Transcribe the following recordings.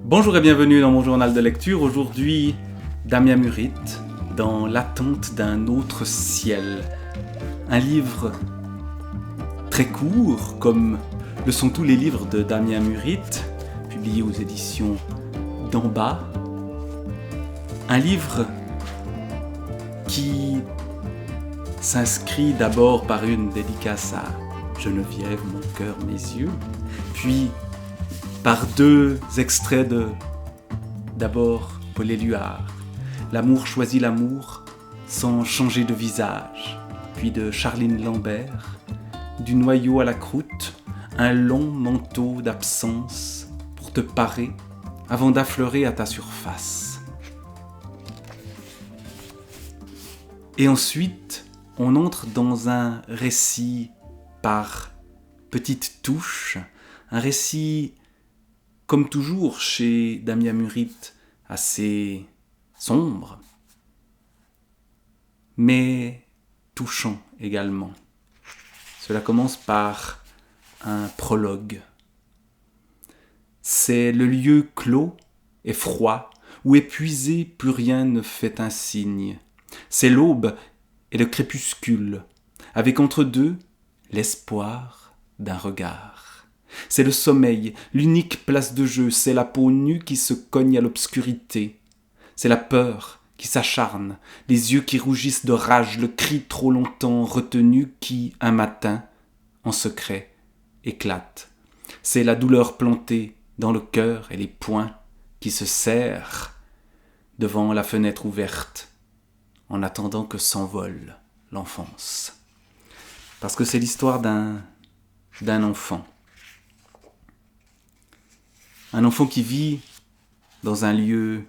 Bonjour et bienvenue dans mon journal de lecture. Aujourd'hui, Damien Murit, dans l'attente d'un autre ciel. Un livre très court, comme le sont tous les livres de Damien Murit, publiés aux éditions d'en bas. Un livre qui s'inscrit d'abord par une dédicace à Geneviève, mon cœur, mes yeux, puis par deux extraits de, d'abord, Paul Éluard, L'amour choisit l'amour sans changer de visage, puis de Charline Lambert, Du noyau à la croûte, un long manteau d'absence pour te parer avant d'affleurer à ta surface. Et ensuite, on entre dans un récit par petites touches, un récit comme toujours chez Damien Murit, assez sombre, mais touchant également. Cela commence par un prologue. C'est le lieu clos et froid, où épuisé plus rien ne fait un signe. C'est l'aube et le crépuscule, avec entre deux l'espoir d'un regard. C'est le sommeil, l'unique place de jeu, c'est la peau nue qui se cogne à l'obscurité. C'est la peur qui s'acharne, les yeux qui rougissent de rage, le cri trop longtemps retenu qui, un matin, en secret, éclate. C'est la douleur plantée dans le cœur et les poings qui se serrent devant la fenêtre ouverte en attendant que s'envole l'enfance. Parce que c'est l'histoire d'un enfant. Un enfant qui vit dans un lieu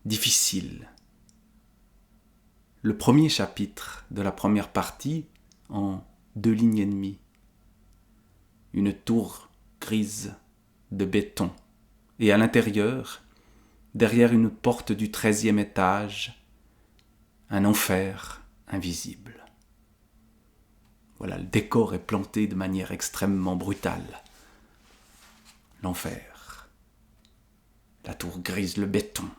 difficile. Le premier chapitre de la première partie, en 2 lignes et demie. Une tour grise de béton. Et à l'intérieur, derrière une porte du 13e étage, un enfer invisible. Voilà, le décor est planté de manière extrêmement brutale. L'enfer, la tour grise, le béton,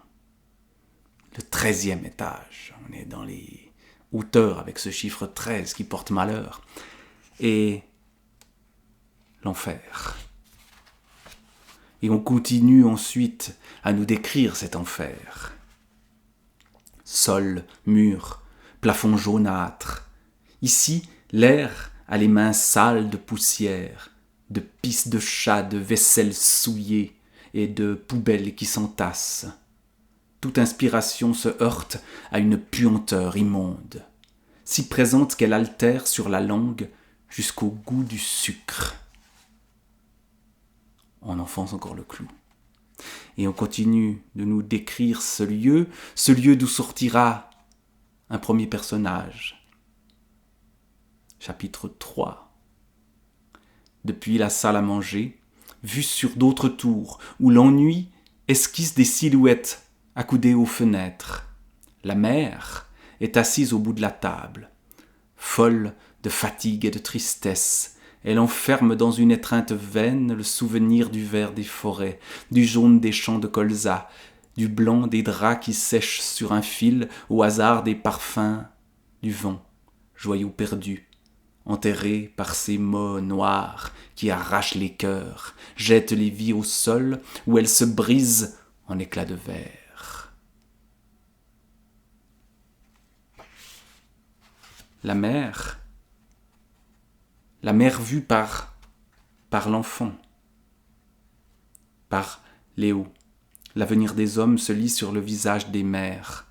le 13e étage. On est dans les hauteurs avec ce chiffre 13 qui porte malheur. Et l'enfer. Et on continue ensuite à nous décrire cet enfer. Sol, mur, plafond jaunâtre. Ici, l'air a les mains sales de poussière, de pisse de chat, de vaisselle souillée et de poubelles qui s'entassent. Toute inspiration se heurte à une puanteur immonde, si présente qu'elle altère sur la langue jusqu'au goût du sucre. On enfonce encore le clou. Et on continue de nous décrire ce lieu d'où sortira un premier personnage. Chapitre 3. Depuis la salle à manger, vue sur d'autres tours, où l'ennui esquisse des silhouettes accoudées aux fenêtres. La mère est assise au bout de la table. Folle de fatigue et de tristesse, elle enferme dans une étreinte vaine le souvenir du vert des forêts, du jaune des champs de colza, du blanc des draps qui sèchent sur un fil au hasard des parfums du vent, joyaux perdus. Enterrée par ces mots noirs qui arrachent les cœurs, jettent les vies au sol où elles se brisent en éclats de verre. La mère vue par l'enfant, par Léo. L'avenir des hommes se lit sur le visage des mères.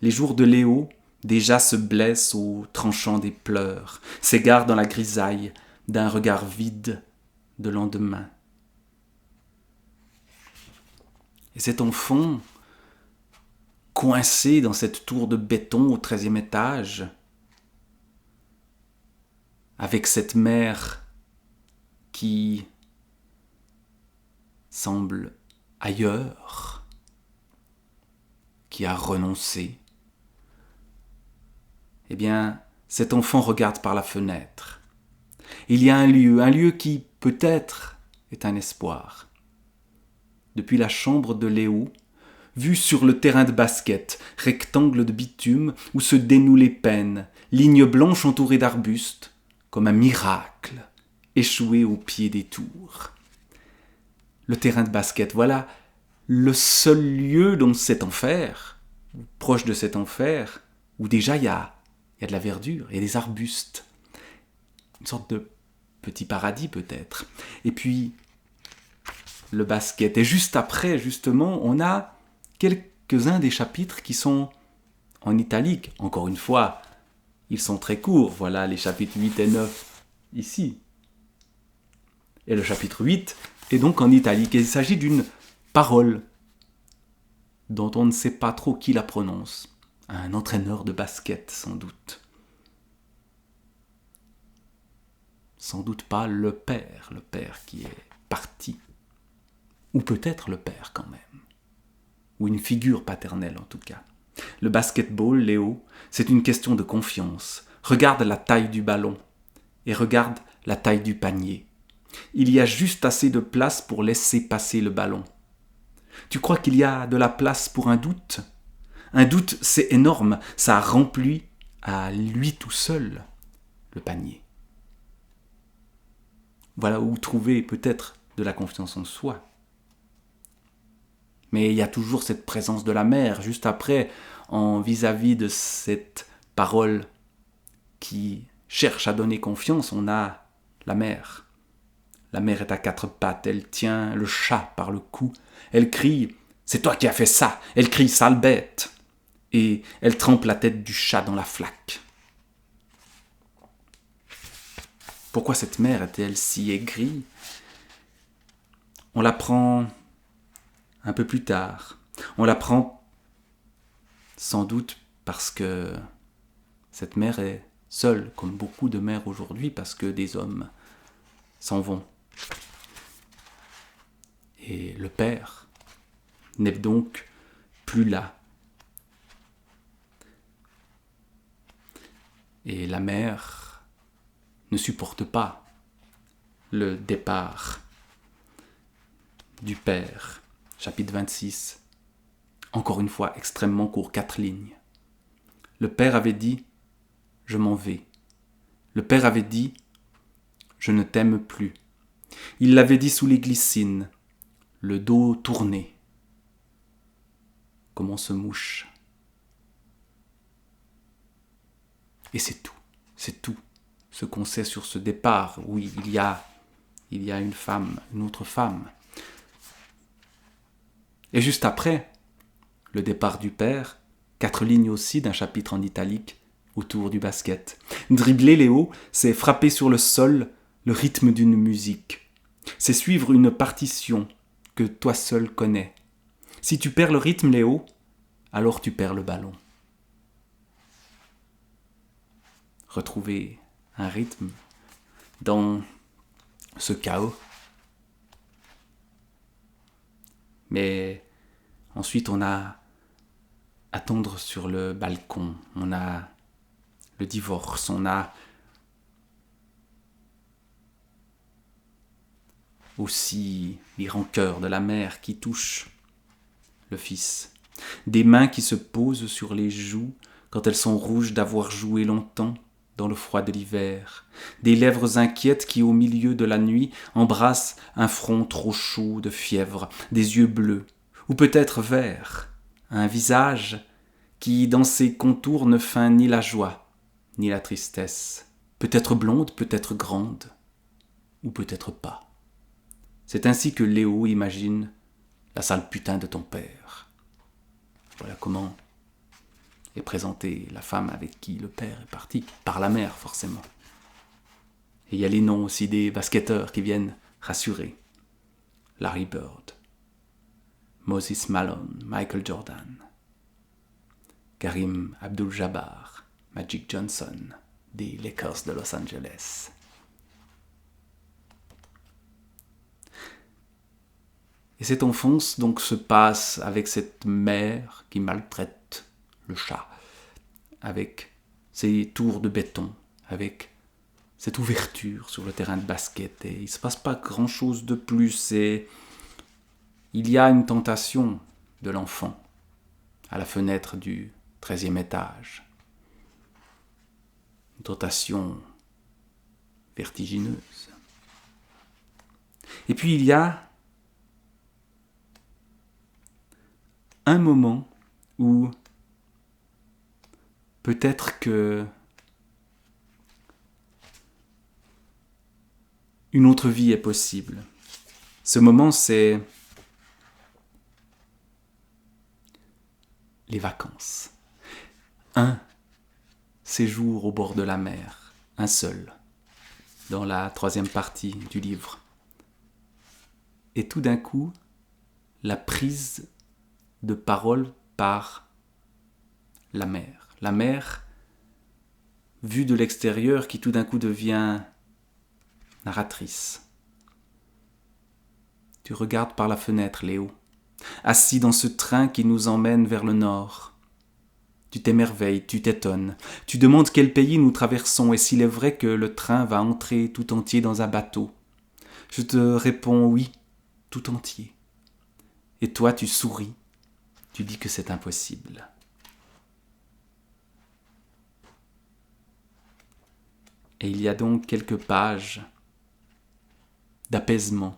Les jours de Léo déjà se blesse au tranchant des pleurs, s'égare dans la grisaille d'un regard vide de lendemain. Et cet enfant, coincé dans cette tour de béton au 13e étage, avec cette mère qui semble ailleurs, qui a renoncé, eh bien, cet enfant regarde par la fenêtre. Il y a un lieu qui, peut-être, est un espoir. Depuis la chambre de Léo, vue sur le terrain de basket, rectangle de bitume où se dénouent les pennes, lignes blanches entourées d'arbustes, comme un miracle échoué au pied des tours. Le terrain de basket, voilà le seul lieu dans cet enfer, proche de cet enfer, où déjà il y a de la verdure, il y a des arbustes. Une sorte de petit paradis peut-être. Et puis, le basket. Et juste après, justement, on a quelques-uns des chapitres qui sont en italique. Encore une fois, ils sont très courts. Voilà les chapitres 8 et 9 ici. Et le chapitre 8 est donc en italique. Et il s'agit d'une parole dont on ne sait pas trop qui la prononce. Un entraîneur de basket, sans doute. Sans doute pas le père qui est parti. Ou peut-être le père quand même. Ou une figure paternelle en tout cas. Le basketball, Léo, c'est une question de confiance. Regarde la taille du ballon et regarde la taille du panier. Il y a juste assez de place pour laisser passer le ballon. Tu crois qu'il y a de la place pour un doute ? Un doute, c'est énorme, ça remplit à lui tout seul le panier. Voilà où trouver peut-être de la confiance en soi. Mais il y a toujours cette présence de la mère, juste après, en vis-à-vis de cette parole qui cherche à donner confiance, on a la mère. La mère est à quatre pattes, elle tient le chat par le cou, elle crie « C'est toi qui as fait ça !» Elle crie « Sale bête !» Et elle trempe la tête du chat dans la flaque. Pourquoi cette mère est-elle si aigrie ? On l'apprend un peu plus tard. On l'apprend sans doute parce que cette mère est seule, comme beaucoup de mères aujourd'hui, parce que des hommes s'en vont. Et le père n'est donc plus là. Et la mère ne supporte pas le départ du père. Chapitre 26. Encore une fois, extrêmement court, 4 lignes. Le père avait dit « Je m'en vais ». Le père avait dit « Je ne t'aime plus ». Il l'avait dit sous les glycines, le dos tourné, comme on se mouche. Et c'est tout ce qu'on sait sur ce départ. Oui, il y a une femme, une autre femme. Et juste après, le départ du père, 4 lignes aussi d'un chapitre en italique autour du basket. Dribbler, Léo, c'est frapper sur le sol le rythme d'une musique. C'est suivre une partition que toi seul connais. Si tu perds le rythme, Léo, alors tu perds le ballon. Retrouver un rythme dans ce chaos. Mais ensuite, on a attendre sur le balcon, on a le divorce, on a aussi les rancœurs de la mère qui touchent le fils. Des mains qui se posent sur les joues quand elles sont rouges d'avoir joué longtemps dans le froid de l'hiver. Des lèvres inquiètes qui, au milieu de la nuit, embrassent un front trop chaud de fièvre, des yeux bleus, ou peut-être verts, un visage qui, dans ses contours, ne feint ni la joie, ni la tristesse. Peut-être blonde, peut-être grande, ou peut-être pas. C'est ainsi que Léo imagine la sale putain de ton père. Voilà comment est présentée la femme avec qui le père est parti, par la mère forcément. Et il y a les noms aussi des basketteurs qui viennent rassurer. Larry Bird, Moses Malone, Michael Jordan, Karim Abdul-Jabbar, Magic Johnson, des Lakers de Los Angeles. Et cette enfance donc se passe avec cette mère qui maltraite le chat, avec ses tours de béton, avec cette ouverture sur le terrain de basket. Et il ne se passe pas grand-chose de plus. Et il y a une tentation de l'enfant à la fenêtre du 13e étage. Une tentation vertigineuse. Et puis il y a un moment où peut-être que une autre vie est possible. Ce moment, c'est les vacances. Un séjour au bord de la mer, un seul, dans la 3e partie du livre. Et tout d'un coup, la prise de parole par la mer. La mer, vue de l'extérieur, qui tout d'un coup devient narratrice. Tu regardes par la fenêtre, Léo, assis dans ce train qui nous emmène vers le nord. Tu t'émerveilles, tu t'étonnes, tu demandes quel pays nous traversons et s'il est vrai que le train va entrer tout entier dans un bateau. Je te réponds oui, tout entier. Et toi, tu souris, tu dis que c'est impossible. Et il y a donc quelques pages d'apaisement,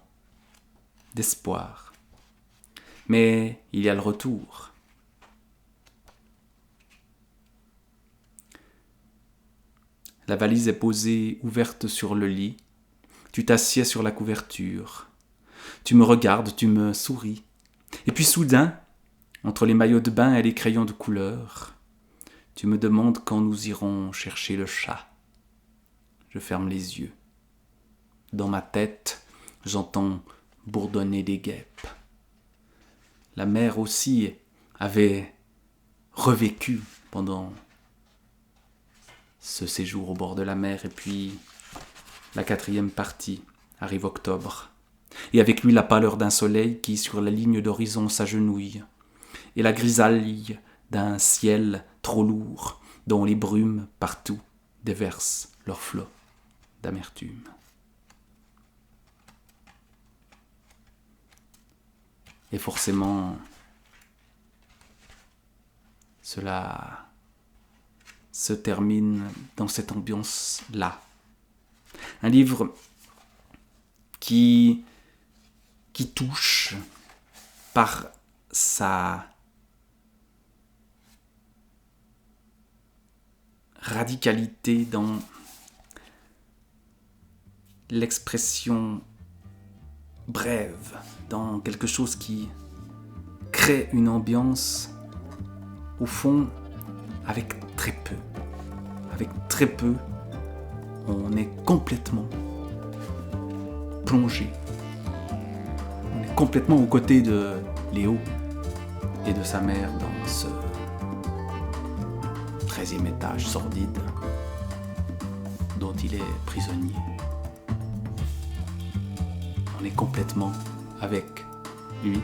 d'espoir. Mais il y a le retour. La valise est posée ouverte sur le lit. Tu t'assieds sur la couverture. Tu me regardes, tu me souris. Et puis soudain, entre les maillots de bain et les crayons de couleur, tu me demandes quand nous irons chercher le chat. Je ferme les yeux. Dans ma tête, j'entends bourdonner des guêpes. La mère aussi avait revécu pendant ce séjour au bord de la mer. Et puis, la 4e partie arrive octobre. Et avec lui la pâleur d'un soleil qui, sur la ligne d'horizon, s'agenouille. Et la grisaille d'un ciel trop lourd, dont les brumes, partout, déversent leurs flots d'amertume. Et forcément, cela se termine dans cette ambiance-là. Un livre qui touche par sa radicalité dans l'expression brève, dans quelque chose qui crée une ambiance, au fond, avec très peu. Avec très peu, on est complètement plongé. On est complètement aux côtés de Léo et de sa mère dans ce 13e étage sordide dont il est prisonnier. On est complètement avec lui